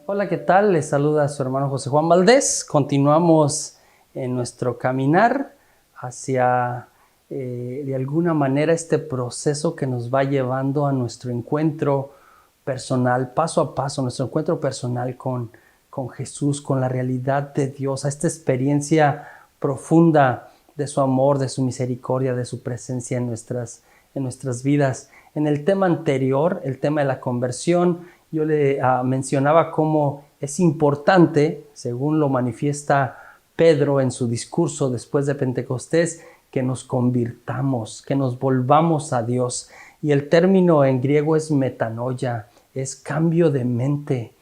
Hola, ¿qué tal? Les saluda su hermano José Juan Valdés. Continuamos en nuestro caminar hacia, de alguna manera, este proceso que nos va llevando a nuestro encuentro personal, paso a paso, nuestro encuentro personal con Jesús, con la realidad de Dios, a esta experiencia profunda de su amor, de su misericordia, de su presencia en nuestras vidas. En el tema anterior, el tema de la conversión, yo le mencionaba cómo es importante, según lo manifiesta Pedro en su discurso después de Pentecostés, que nos convirtamos, que nos volvamos a Dios. Y el término en griego es metanoia, es cambio de mente,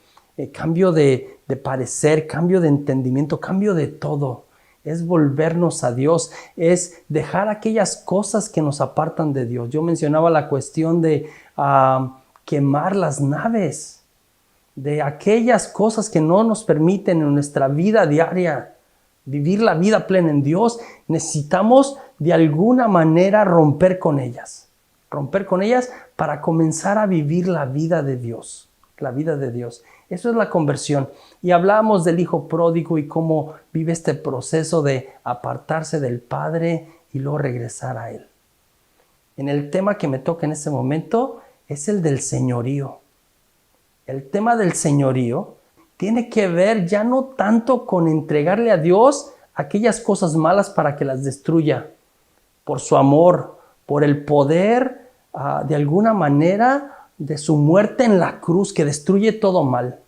cambio de parecer, cambio de entendimiento, cambio de todo. Es volvernos a Dios, es dejar aquellas cosas que nos apartan de Dios. Yo mencionaba la cuestión de quemar las naves, de aquellas cosas que no nos permiten en nuestra vida diaria vivir la vida plena en Dios. Necesitamos de alguna manera romper con ellas para comenzar a vivir la vida de Dios, la vida de Dios. Eso es la conversión. Y hablábamos del hijo pródigo y cómo vive este proceso de apartarse del Padre y luego regresar a Él. En el tema que me toca en este momento es el del señorío. El tema del señorío tiene que ver ya no tanto con entregarle a Dios aquellas cosas malas para que las destruya, por su amor, por el poder de alguna manera de su muerte en la cruz que destruye todo mal.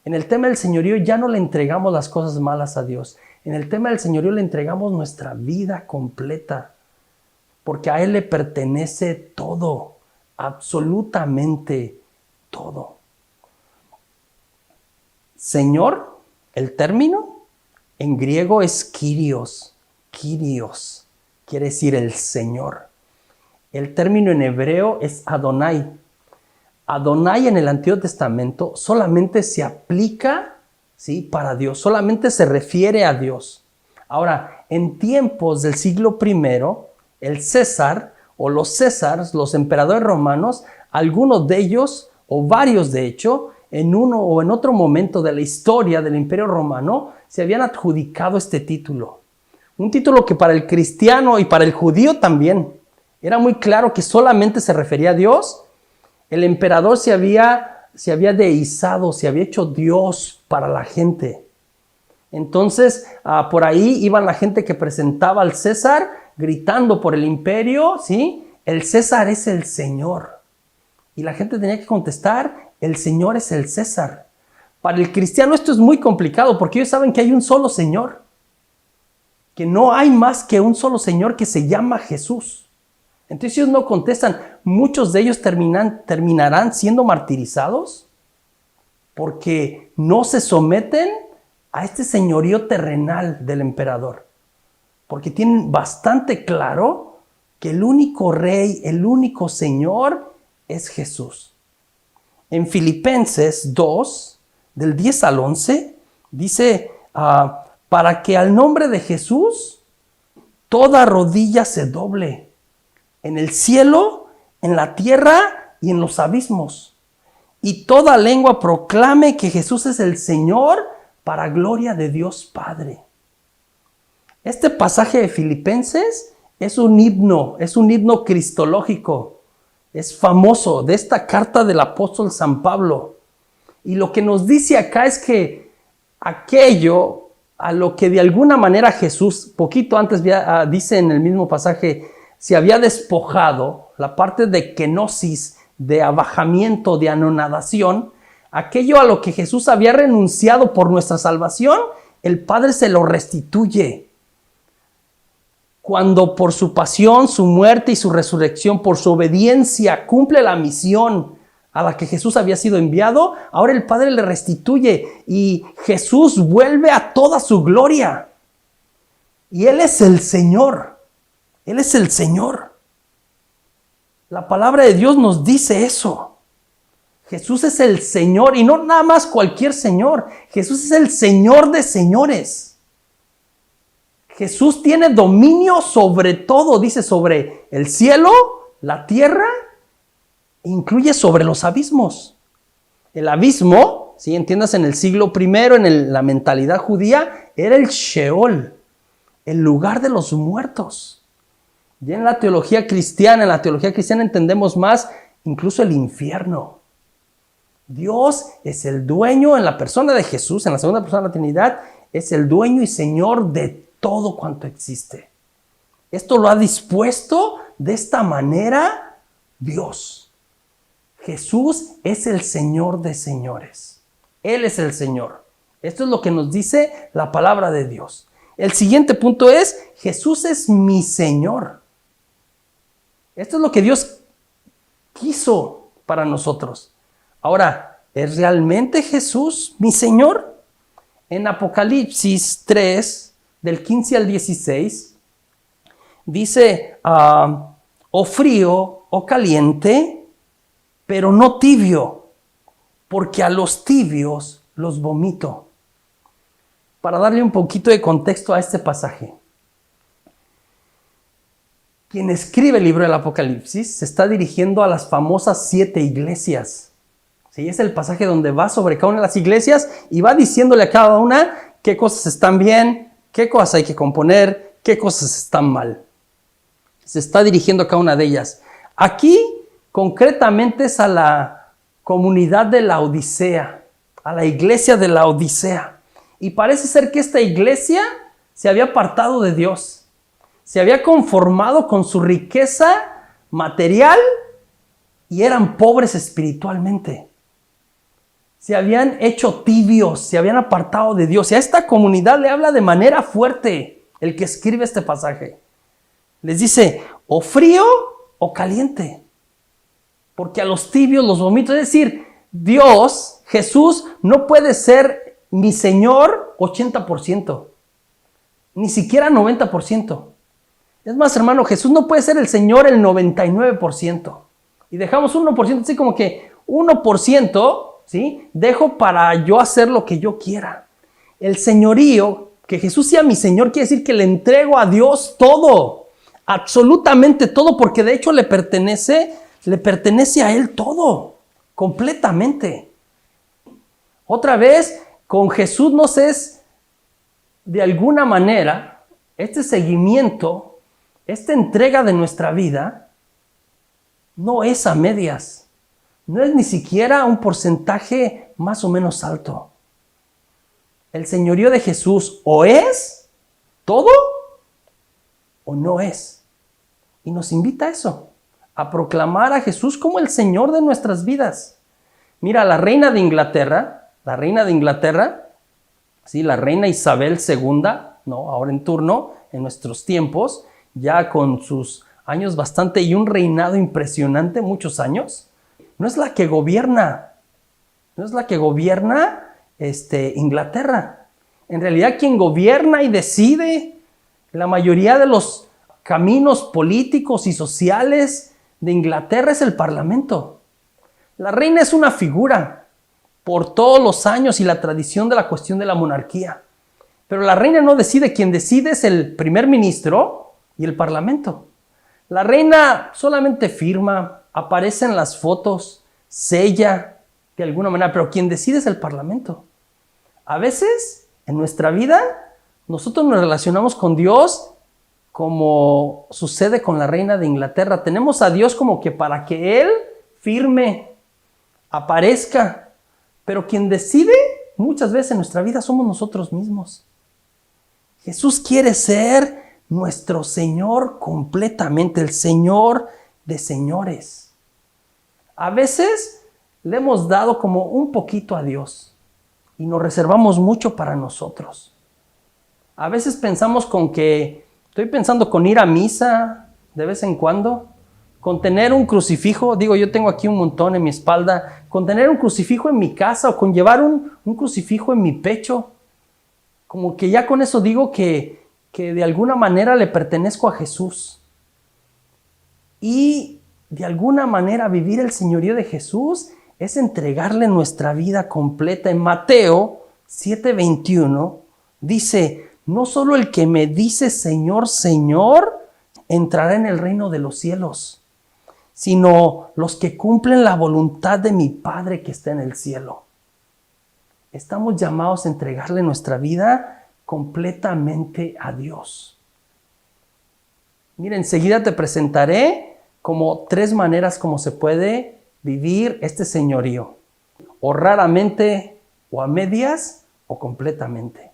En el tema del señorío ya no le entregamos las cosas malas a Dios. En el tema del señorío le entregamos nuestra vida completa, porque a Él le pertenece todo, absolutamente todo. Señor, el término en griego es Kyrios. Kyrios quiere decir el Señor. El término en hebreo es Adonai. Adonai en el Antiguo Testamento solamente se aplica, ¿sí?, para Dios, solamente se refiere a Dios. Ahora, en tiempos del siglo I, el César o los Césares, los emperadores romanos, algunos de ellos, o varios de hecho, en uno o en otro momento de la historia del Imperio Romano, se habían adjudicado este título. Un título que para el cristiano y para el judío también era muy claro que solamente se refería a Dios. El emperador se había deizado, se había hecho Dios para la gente. Entonces, por ahí iban la gente que presentaba al César gritando por el imperio, ¿sí? El César es el Señor. Y la gente tenía que contestar, el Señor es el César. Para el cristiano esto es muy complicado porque ellos saben que hay un solo Señor, que no hay más que un solo Señor que se llama Jesús. Entonces ellos no contestan. Muchos de ellos terminarán siendo martirizados porque no se someten a este señorío terrenal del emperador, porque tienen bastante claro que el único rey, el único Señor es Jesús. En Filipenses 2, del 10 al 11, dice, para que al nombre de Jesús toda rodilla se doble, en el cielo, en la tierra y en los abismos, y toda lengua proclame que Jesús es el Señor, para gloria de Dios Padre. Este pasaje de Filipenses es un himno cristológico. Es famoso de esta carta del apóstol San Pablo. Y lo que nos dice acá es que aquello a lo que de alguna manera Jesús, poquito antes dice en el mismo pasaje, se había despojado, la parte de kenosis, de abajamiento, de anonadación, aquello a lo que Jesús había renunciado por nuestra salvación, el Padre se lo restituye. Cuando por su pasión, su muerte y su resurrección, por su obediencia, cumple la misión a la que Jesús había sido enviado, ahora el Padre le restituye y Jesús vuelve a toda su gloria. Y Él es el Señor. Él es el Señor. La palabra de Dios nos dice eso. Jesús es el Señor y no nada más cualquier Señor. Jesús es el Señor de señores. Jesús tiene dominio sobre todo, dice, sobre el cielo, la tierra, e incluye sobre los abismos. El abismo ¿sí? Entiendas, en el siglo I, en la mentalidad judía, era el Sheol, el lugar de los muertos. Ya en la teología cristiana entendemos más incluso el infierno. Dios es el dueño en la persona de Jesús, en la segunda persona de la Trinidad, es el dueño y Señor de todo cuanto existe. Esto lo ha dispuesto de esta manera Dios. Jesús es el Señor de señores. Él es el Señor. Esto es lo que nos dice la palabra de Dios. El siguiente punto es, Jesús es mi Señor. Esto es lo que Dios quiso para nosotros. Ahora, ¿es realmente Jesús mi Señor? En Apocalipsis 3, del 15 al 16, dice, o frío o caliente, pero no tibio, porque a los tibios los vomito. Para darle un poquito de contexto a este pasaje. Quien escribe el libro del Apocalipsis se está dirigiendo a las famosas 7 iglesias. ¿Sí? Es el pasaje donde va sobre cada una de las iglesias y va diciéndole a cada una qué cosas están bien, qué cosas hay que componer, qué cosas están mal. Se está dirigiendo a cada una de ellas. Aquí, concretamente, es a la comunidad de la Odisea, a la iglesia de la Odisea. Y parece ser que esta iglesia se había apartado de Dios. Se había conformado con su riqueza material y eran pobres espiritualmente. Se habían hecho tibios, se habían apartado de Dios. Y a esta comunidad le habla de manera fuerte el que escribe este pasaje. Les dice, o frío o caliente, porque a los tibios los vomito. Es decir, Dios, Jesús, no puede ser mi Señor 80%, ni siquiera 90%. Es más, hermano, Jesús no puede ser el Señor el 99%. Y dejamos 1%, así como que 1%, ¿sí? Dejo para yo hacer lo que yo quiera. El señorío, que Jesús sea mi Señor, quiere decir que le entrego a Dios todo, absolutamente todo, porque de hecho le pertenece a Él todo, completamente. Otra vez, con Jesús nos es, de alguna manera, este seguimiento, esta entrega de nuestra vida, no es a medias. No es ni siquiera un porcentaje más o menos alto. El señorío de Jesús o es todo o no es. Y nos invita a eso, a proclamar a Jesús como el Señor de nuestras vidas. Mira, la reina de Inglaterra, sí, la reina Isabel II, ¿no? Ahora en turno, en nuestros tiempos, ya con sus años bastante y un reinado impresionante, muchos años, no es la que gobierna Inglaterra. En realidad, quien gobierna y decide la mayoría de los caminos políticos y sociales de Inglaterra es el Parlamento. La reina es una figura por todos los años y la tradición de la cuestión de la monarquía. Pero la reina no decide, quien decide es el primer ministro y el Parlamento. La reina solamente firma, aparece en las fotos, sella de alguna manera, pero quien decide es el Parlamento. A veces, en nuestra vida, nosotros nos relacionamos con Dios como sucede con la reina de Inglaterra. Tenemos a Dios como que para que Él firme, aparezca, pero quien decide muchas veces en nuestra vida somos nosotros mismos. Jesús quiere ser nuestro Señor completamente, el Señor de señores. A veces le hemos dado como un poquito a Dios y nos reservamos mucho para nosotros. A veces pensamos estoy pensando con ir a misa de vez en cuando, con tener un crucifijo, yo tengo aquí un montón en mi espalda, con tener un crucifijo en mi casa o con llevar un crucifijo en mi pecho. Como que ya con eso digo que de alguna manera le pertenezco a Jesús. Y de alguna manera vivir el señorío de Jesús es entregarle nuestra vida completa. En Mateo 7:21 dice, no solo el que me dice Señor, Señor, entrará en el reino de los cielos, sino los que cumplen la voluntad de mi Padre que está en el cielo. Estamos llamados a entregarle nuestra vida completamente a Dios. Mira, enseguida te presentaré como 3 maneras como se puede vivir este señorío. O raramente, o a medias, o completamente.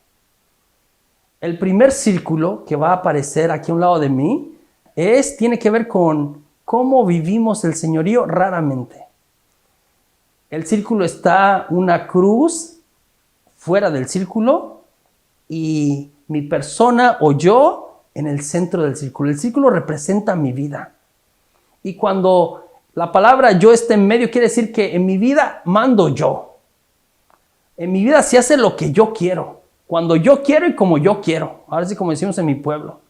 El primer círculo que va a aparecer aquí a un lado de mí tiene que ver con cómo vivimos el señorío raramente. El círculo está una cruz fuera del círculo y mi persona o yo en el centro del círculo. El círculo representa mi vida. Y cuando la palabra yo está en medio, quiere decir que en mi vida mando yo. En mi vida se hace lo que yo quiero, cuando yo quiero y como yo quiero. Ahora sí, como decimos en mi pueblo.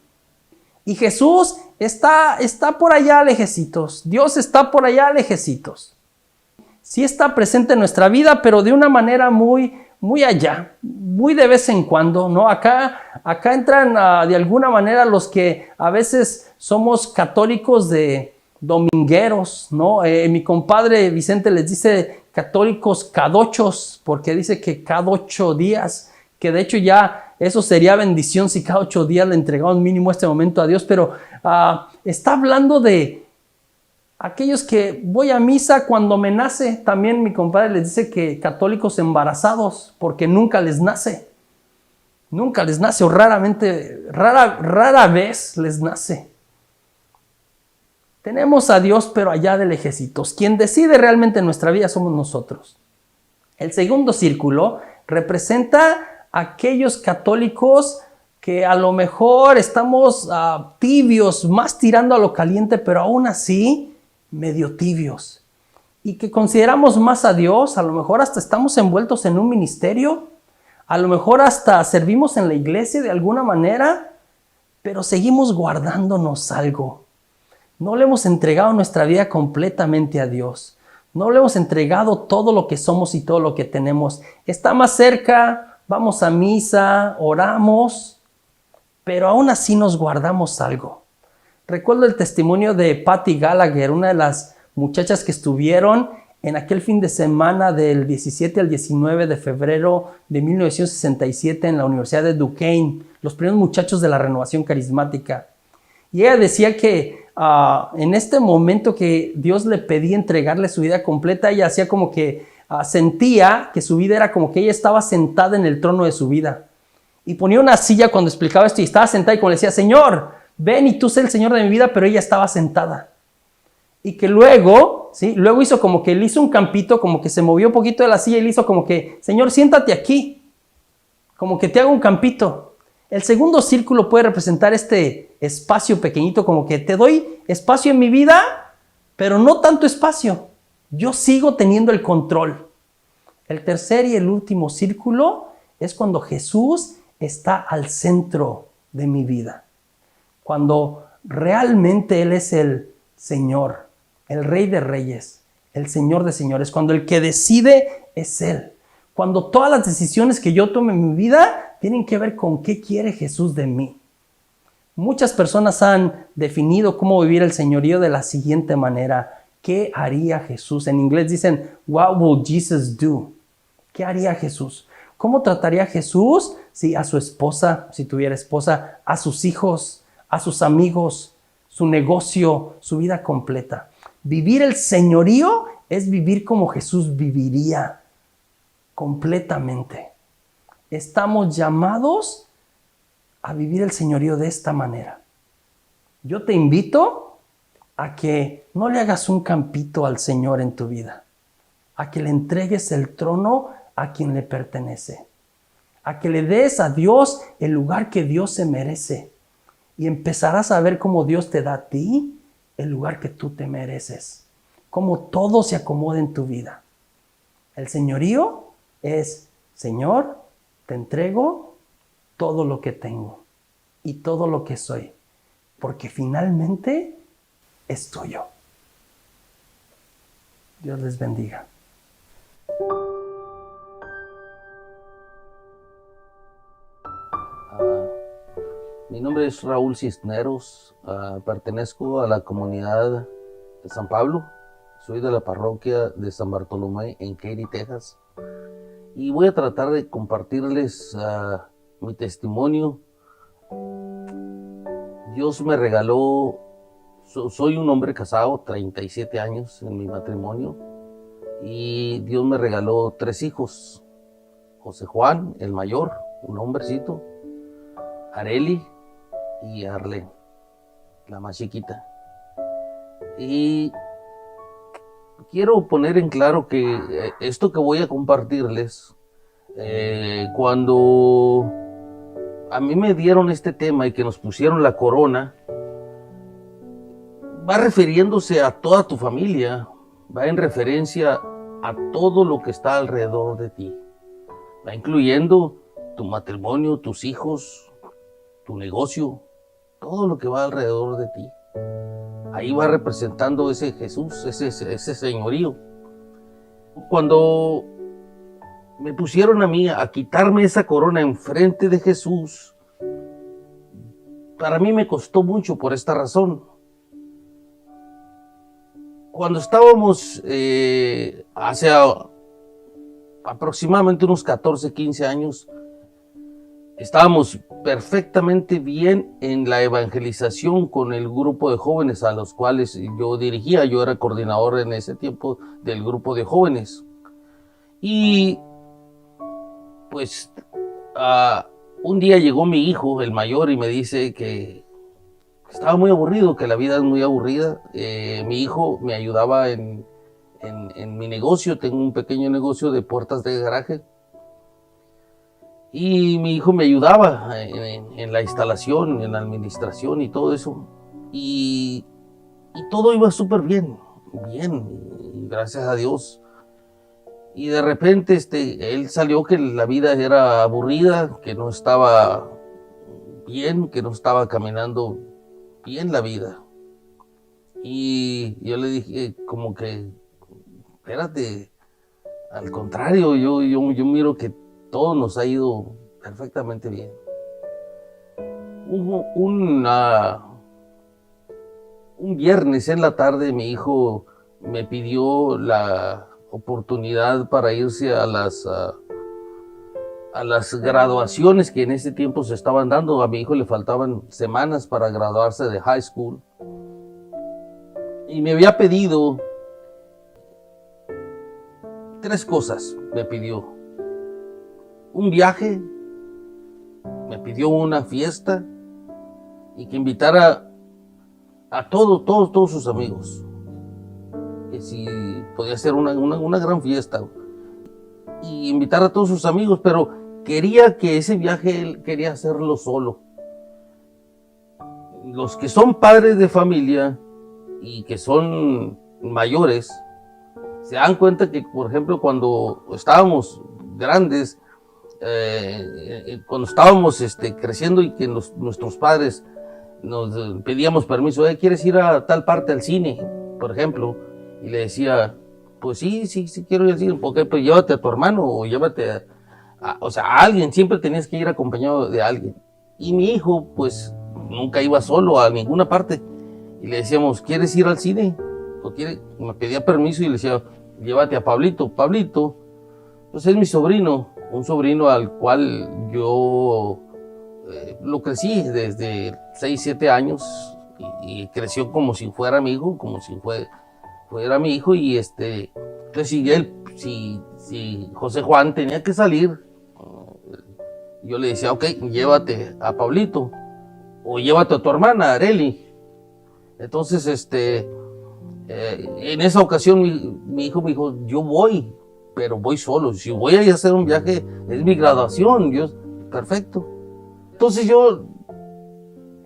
Y Jesús está por allá lejecitos. Dios está por allá lejecitos. Sí está presente en nuestra vida, pero de una manera muy allá, muy de vez en cuando, ¿no? Acá entran de alguna manera los que a veces somos católicos de domingueros, ¿no? Mi compadre Vicente les dice católicos cadochos, porque dice que cada 8 días, que de hecho ya eso sería bendición si cada 8 días le entregamos mínimo este momento a Dios, pero está hablando de aquellos que voy a misa cuando me nace. También mi compadre les dice que católicos embarazados, porque nunca les nace. Nunca les nace, o rara vez les nace. Tenemos a Dios, pero allá de lejecitos. Quien decide realmente nuestra vida somos nosotros. El segundo círculo representa a aquellos católicos que a lo mejor estamos tibios, más tirando a lo caliente, pero aún así medio tibios, y que consideramos más a Dios. A lo mejor hasta estamos envueltos en un ministerio, a lo mejor hasta servimos en la iglesia de alguna manera, pero seguimos guardándonos algo. No le hemos entregado nuestra vida completamente a Dios. No le hemos entregado todo lo que somos y todo lo que tenemos. Está más cerca, vamos a misa, oramos, pero aún así nos guardamos algo. Recuerdo el testimonio de Patty Gallagher, una de las muchachas que estuvieron en aquel fin de semana del 17 al 19 de febrero de 1967 en la Universidad de Duquesne, los primeros muchachos de la renovación carismática. Y ella decía que en este momento que Dios le pedía entregarle su vida completa, ella hacía como que sentía que su vida era como que ella estaba sentada en el trono de su vida. Y ponía una silla cuando explicaba esto y estaba sentada y como le decía, Señor, ven y tú sé el Señor de mi vida, pero ella estaba sentada. Y que luego hizo como que le hizo un campito, como que se movió un poquito de la silla y le hizo como que, Señor, siéntate aquí, como que te hago un campito. El segundo círculo puede representar este espacio pequeñito, como que te doy espacio en mi vida, pero no tanto espacio. Yo sigo teniendo el control. El tercer y el último círculo es cuando Jesús está al centro de mi vida. Cuando realmente Él es el Señor, el Rey de Reyes, el Señor de Señores, cuando el que decide es Él. Cuando todas las decisiones que yo tome en mi vida tienen que ver con qué quiere Jesús de mí. Muchas personas han definido cómo vivir el señorío de la siguiente manera. ¿Qué haría Jesús? En inglés dicen, what will Jesus do? ¿Qué haría Jesús? ¿Cómo trataría Jesús a su esposa, si tuviera esposa, a sus hijos, a sus amigos, su negocio, su vida completa? Vivir el señorío es vivir como Jesús viviría completamente. Estamos llamados a vivir el señorío de esta manera. Yo te invito a que no le hagas un campito al Señor en tu vida, a que le entregues el trono a quien le pertenece, a que le des a Dios el lugar que Dios se merece. Y empezarás a ver cómo Dios te da a ti el lugar que tú te mereces. Cómo todo se acomoda en tu vida. El señorío es, Señor, te entrego todo lo que tengo y todo lo que soy, porque finalmente es tuyo. Dios les bendiga. Mi nombre es Raúl Cisneros, pertenezco a la comunidad de San Pablo, soy de la parroquia de San Bartolomé en Katy, Texas, y voy a tratar de compartirles mi testimonio. Dios me regaló, soy un hombre casado, 37 años en mi matrimonio, y Dios me regaló 3 hijos. José Juan, el mayor, un hombrecito, Areli y Arlen, la más chiquita. Y quiero poner en claro que esto que voy a compartirles, cuando a mí me dieron este tema y que nos pusieron la corona, va refiriéndose a toda tu familia, va en referencia a todo lo que está alrededor de ti, va incluyendo tu matrimonio, tus hijos, tu negocio, todo lo que va alrededor de ti. Ahí va representando ese Jesús, ese señorío. Cuando me pusieron a mí a quitarme esa corona enfrente de Jesús, para mí me costó mucho por esta razón. Cuando estábamos hace aproximadamente unos 14, 15 años, estábamos perfectamente bien en la evangelización con el grupo de jóvenes a los cuales yo dirigía. Yo era coordinador en ese tiempo del grupo de jóvenes. Y pues un día llegó mi hijo, el mayor, y me dice que estaba muy aburrido, que la vida es muy aburrida. Mi hijo me ayudaba en mi negocio. Tengo un pequeño negocio de puertas de garaje. Y mi hijo me ayudaba en la instalación, en la administración y todo eso. Y todo iba súper bien, gracias a Dios. Y de repente él salió que la vida era aburrida, que no estaba bien, que no estaba caminando bien la vida. Y yo le dije como que, espérate, al contrario, yo miro que todo nos ha ido perfectamente bien. Un viernes en la tarde mi hijo me pidió la oportunidad para irse a las graduaciones que en ese tiempo se estaban dando. A mi hijo le faltaban semanas para graduarse de high school. Y me había pedido 3 cosas, me pidió. Un viaje, me pidió una fiesta y que invitara a todos sus amigos. Que si podía ser una gran fiesta y invitar a todos sus amigos, pero quería que ese viaje él quería hacerlo solo. Los que son padres de familia y que son mayores se dan cuenta que, por ejemplo, cuando estábamos grandes, cuando estábamos creciendo y que nuestros padres nos pedíamos permiso, ¿quieres ir a tal parte al cine, por ejemplo? Y le decía, pues sí quiero ir al cine. ¿Por qué? Pues llévate a tu hermano o llévate a alguien. Siempre tenías que ir acompañado de alguien. Y mi hijo pues nunca iba solo a ninguna parte. Y le decíamos, ¿quieres ir al cine? Me pedía permiso y le decía, llévate a Pablito. Pablito pues es mi sobrino, un sobrino al cual yo lo crecí desde 6, 7 años y creció como si fuera mi hijo, como si fuera mi hijo. Y entonces si José Juan tenía que salir, yo le decía, ok, llévate a Pablito o llévate a tu hermana Areli. Entonces en esa ocasión mi hijo me dijo, yo voy, pero voy solo. Si voy a ir a hacer un viaje, es mi graduación. Yo, perfecto. Entonces yo,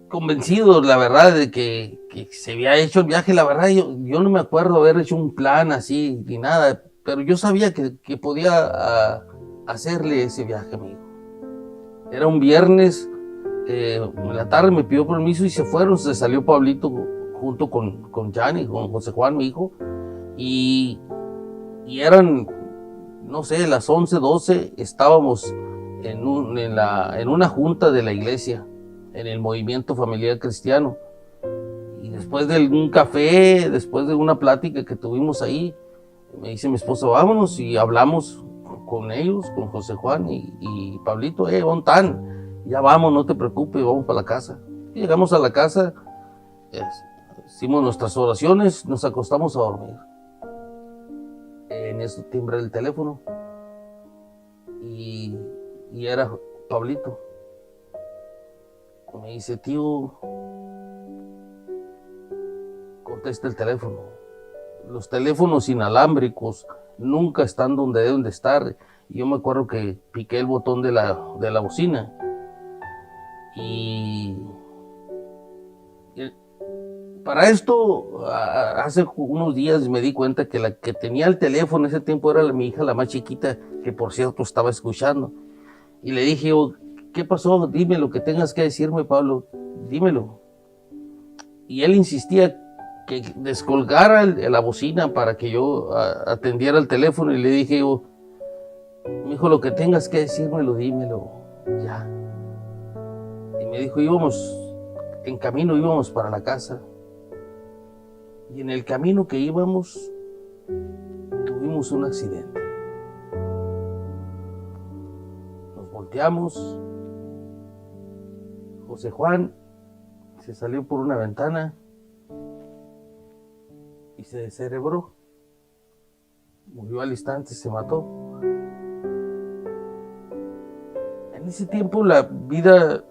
convencido, la verdad, de que se había hecho el viaje, la verdad, yo no me acuerdo haber hecho un plan así ni nada, pero yo sabía que podía hacerle ese viaje a mi hijo. Era un viernes, en la tarde me pidió permiso y se salió Pablito junto con Gianni, con José Juan, mi hijo, y eran, no sé, las 11, 12, estábamos en una junta de la iglesia, en el movimiento familiar cristiano. Y después de un café, después de una plática que tuvimos ahí, me dice mi esposa, vámonos, y hablamos con ellos, con José Juan y Pablito, ¿dónde están? Ya vamos, no te preocupes, vamos para la casa. Y llegamos a la casa, hicimos nuestras oraciones, nos acostamos a dormir. En eso timbré el teléfono y era Pablito. Me dice, tío, contesta el teléfono. Los teléfonos inalámbricos nunca están donde deben de estar. Yo me acuerdo que piqué el botón de la bocina y para esto, hace unos días me di cuenta que la que tenía el teléfono en ese tiempo era mi hija, la más chiquita, que por cierto estaba escuchando. Y le dije, ¿qué pasó? Dime lo que tengas que decirme, Pablo, dímelo. Y él insistía que descolgara la bocina para que yo atendiera el teléfono. Y le dije, mijo, lo que tengas que decírmelo, dímelo, ya. Y me dijo, en camino íbamos para la casa. Y en el camino que íbamos, tuvimos un accidente. Nos volteamos. José Juan se salió por una ventana y se descerebró. Murió al instante, se mató. En ese tiempo la vida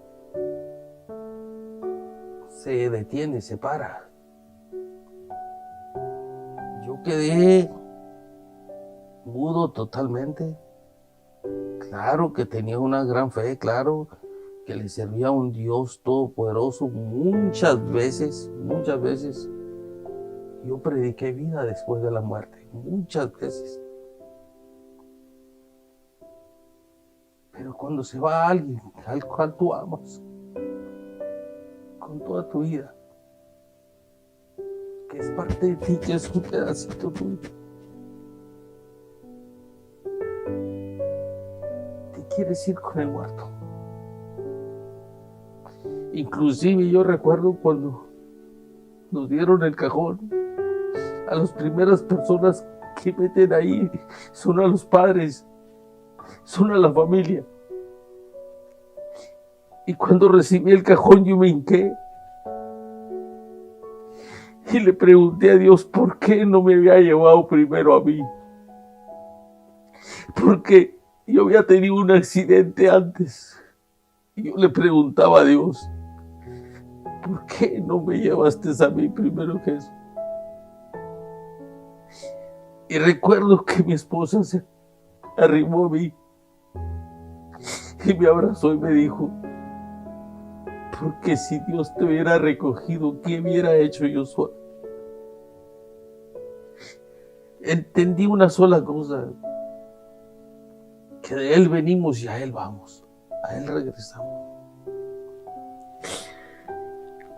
se detiene, se para. Yo quedé mudo totalmente. Claro que tenía una gran fe, claro que le servía a un Dios todopoderoso. Muchas veces yo prediqué vida después de la muerte, muchas veces. Pero cuando se va alguien al cual tú amas con toda tu vida, que es parte de ti, que es un pedacito tuyo, te quieres ir con el muerto. Inclusive yo recuerdo cuando nos dieron el cajón, a las primeras personas que meten ahí son a los padres, son a la familia. Y cuando recibí el cajón yo me hinqué y le pregunté a Dios por qué no me había llevado primero a mí. Porque yo había tenido un accidente antes. Y yo le preguntaba a Dios, ¿por qué no me llevaste a mí primero que eso? Y recuerdo que mi esposa se arrimó a mí y me abrazó y me dijo, porque si Dios te hubiera recogido, ¿qué hubiera hecho yo solo? Entendí una sola cosa, que de Él venimos y a Él vamos, a Él regresamos.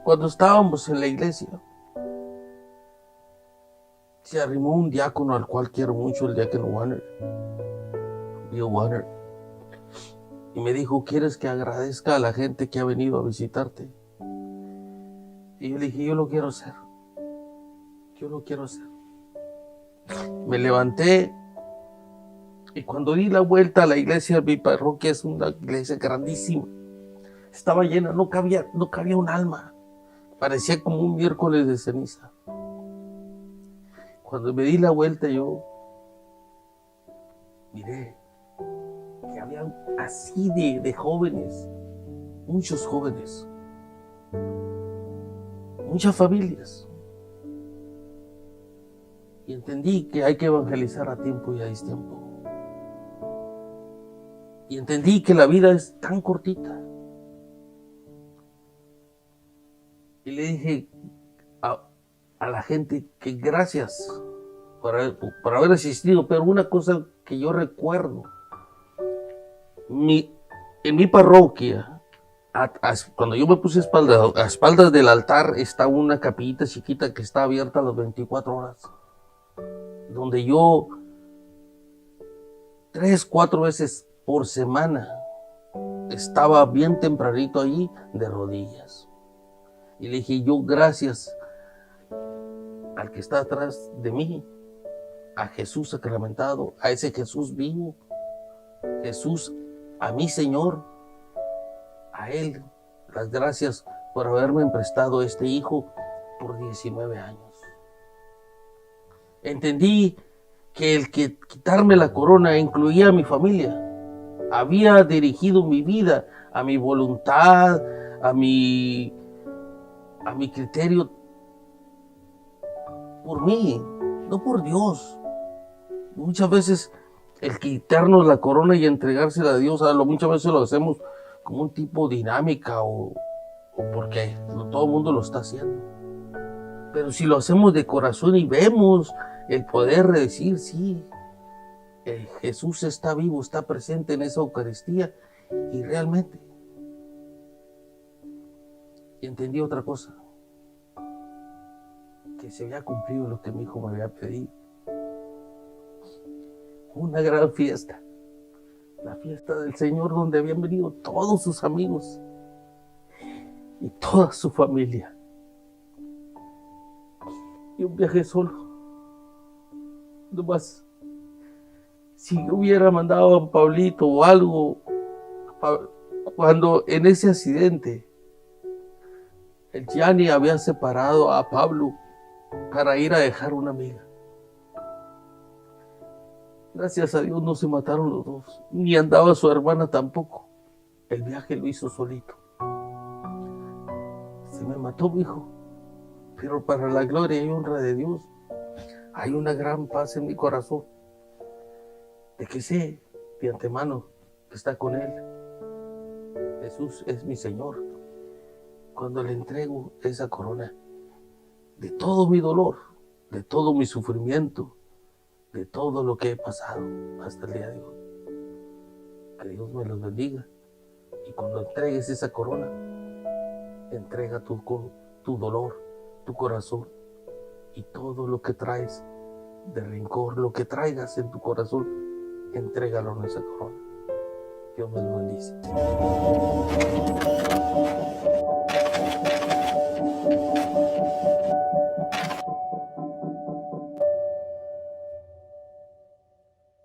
Cuando estábamos en la iglesia, se arrimó un diácono al cual quiero mucho, el diácono Warner, Bill Warner, y me dijo, ¿quieres que agradezca a la gente que ha venido a visitarte? Y yo le dije, yo lo quiero hacer. Me levanté y cuando di la vuelta a la iglesia, mi parroquia es una iglesia grandísima, estaba llena, no cabía un alma, parecía como un miércoles de ceniza. Cuando me di la vuelta yo miré que había así de jóvenes, muchos jóvenes, muchas familias. Y entendí que hay que evangelizar a tiempo y a destiempo. Y entendí que la vida es tan cortita. Y le dije a la gente que gracias por haber asistido, pero una cosa que yo recuerdo, en mi parroquia, cuando yo me puse a espaldas del altar, está una capillita chiquita que está abierta a las 24 horas, donde yo 3-4 veces por semana estaba bien tempranito ahí de rodillas. Y le dije, yo gracias al que está atrás de mí, a Jesús sacramentado, a ese Jesús vivo, Jesús, a mi Señor, a Él, las gracias por haberme prestado este hijo por 19 años. Entendí que el que quitarme la corona incluía a mi familia. Había dirigido mi vida a mi voluntad, a mi criterio, por mí, no por Dios. Muchas veces el quitarnos la corona y entregársela a Dios, muchas veces lo hacemos como un tipo dinámica o porque todo el mundo lo está haciendo. Pero si lo hacemos de corazón y vemos el poder de decir, sí, Jesús está vivo, está presente en esa Eucaristía, y realmente entendí otra cosa, que se había cumplido lo que mi hijo me había pedido. Una gran fiesta, la fiesta del Señor, donde habían venido todos sus amigos y toda su familia. Y un viaje solo. Nomás, si yo hubiera mandado a Pablito o algo, cuando en ese accidente el Gianni había separado a Pablo para ir a dejar una amiga. Gracias a Dios no se mataron los dos, ni andaba su hermana tampoco. El viaje lo hizo solito. Se me mató mi hijo, pero para la gloria y honra de Dios, hay una gran paz en mi corazón, de que sé de antemano que está con Él. Jesús es mi Señor. Cuando le entrego esa corona de todo mi dolor, de todo mi sufrimiento, de todo lo que he pasado hasta el día de hoy. Que Dios me los bendiga. Y cuando entregues esa corona, entrega tu dolor, tu corazón y todo lo que traes de rencor, lo que traigas en tu corazón, entrégalo en esa corona. Dios me lo bendice.